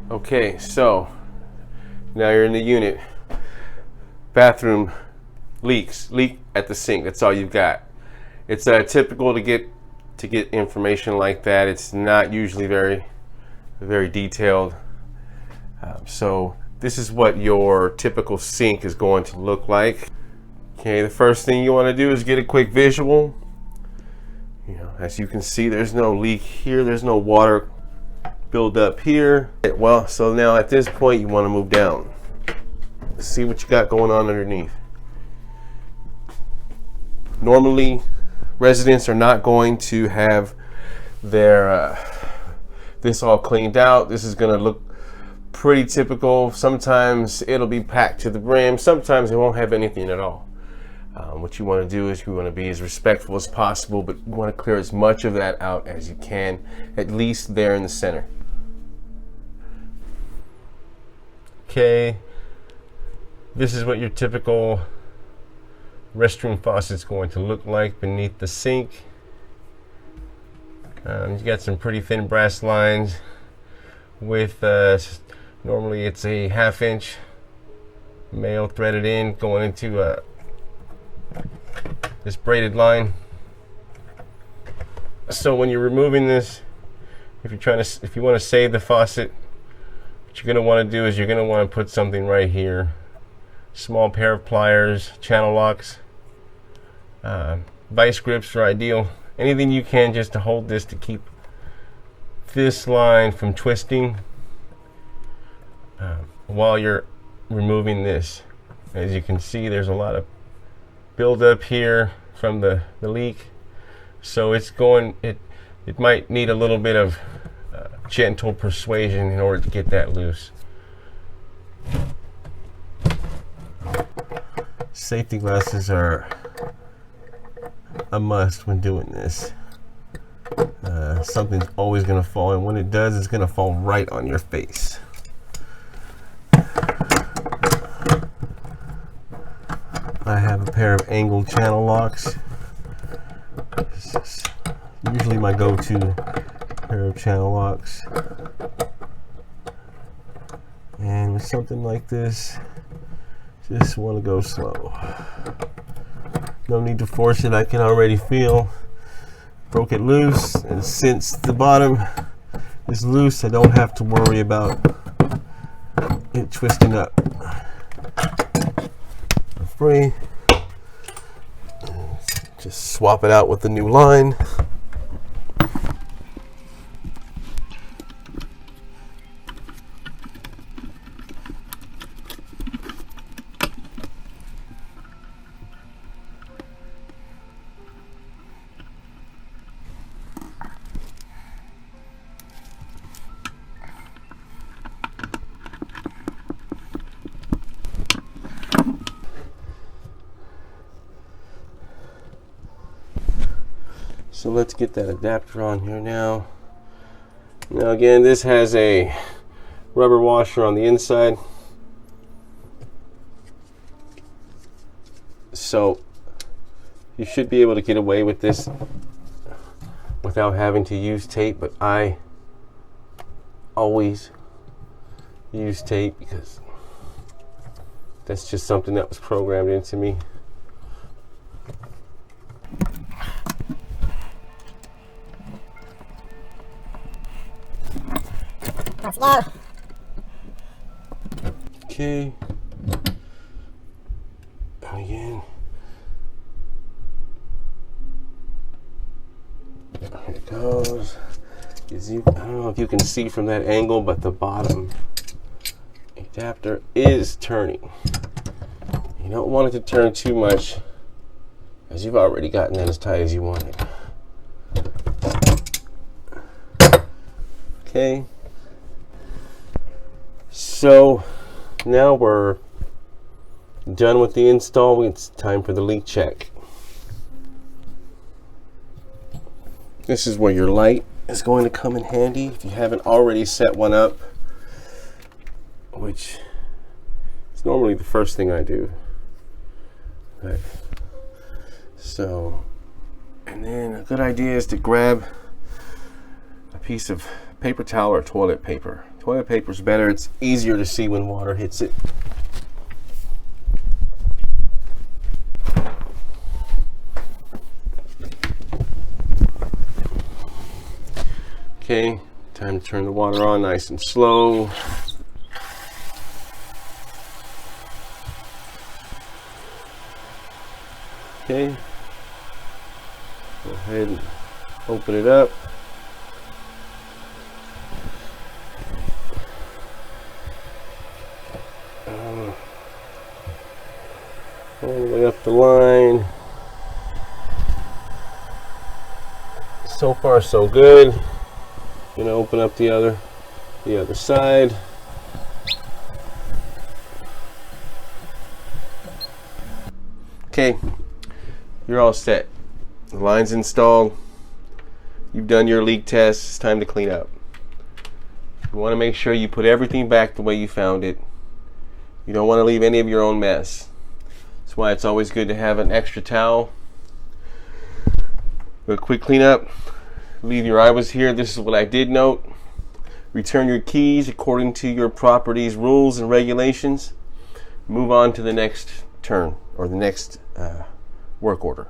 Okay, so now you're in the unit. Bathroom leaks. Leak at the sink. That's all you've got. It's typical to get information like that. It's not usually very detailed. So this is what your typical sink is going to look like. Okay, the first thing you want to do is get a quick visual. As you can see, there's no leak here. There's no water build up here. Well, so now at this point you want to move down. See what you got going on underneath. Normally, residents are not going to have their this all cleaned out. This is going to look pretty typical. Sometimes it'll be packed to the brim. Sometimes it won't have anything at all. What you want to do is you want to be as respectful as possible, but you want to clear as much of that out as you can, at least there in the center. Okay, this is what your typical restroom faucet is going to look like beneath the sink. You got some pretty thin brass lines with normally it's a 1/2 inch male threaded in going into this braided line. So when you're removing this, if you want to save the faucet, what you're going to want to do is you're going to want to put something right here. Small pair of pliers, channel locks, vice grips are ideal. Anything you can just to hold this to keep this line from twisting while you're removing this. As you can see, there's a lot of build up here from the leak, so it might need a little bit of gentle persuasion in order to get that loose. Safety glasses are a must when doing this. Something's always going to fall, and when it does, it's going to fall right on your face. I have a pair of angled channel locks. This is usually my go-to pair of channel locks. And with something like this, just want to go slow. No need to force it. I can already feel broke it loose, and since the bottom is loose, I don't have to worry about it twisting up. Free. Just swap it out with the new line. So let's get that adapter on here now. Now again, this has a rubber washer on the inside. So you should be able to get away with this without having to use tape, but I always use tape because that's just something that was programmed into me. Let's go. Okay. Again. There it goes. I don't know if you can see from that angle, but the bottom adapter is turning. You don't want it to turn too much, as you've already gotten that as tight as you want it. Okay. So now we're done with the install. It's time for the leak check. This is where your light is going to come in handy if you haven't already set one up, which is normally the first thing I do. Right. So, and then a good idea is to grab a piece of paper towel or toilet paper to Toilet paper's better. It's easier to see when water hits it. Okay, time to turn the water on nice and slow. Okay, go ahead and open it up. All the way up the line. So far so good. Gonna open up the other side. Okay, you're all set. The line's installed. You've done your leak test. It's time to clean up. You want to make sure you put everything back the way you found it. You don't want to leave any of your own mess. That's why it's always good to have an extra towel. A quick cleanup. Leave your items here. This is what I did note. Return your keys according to your property's rules and regulations. Move on to the next turn or the next work order.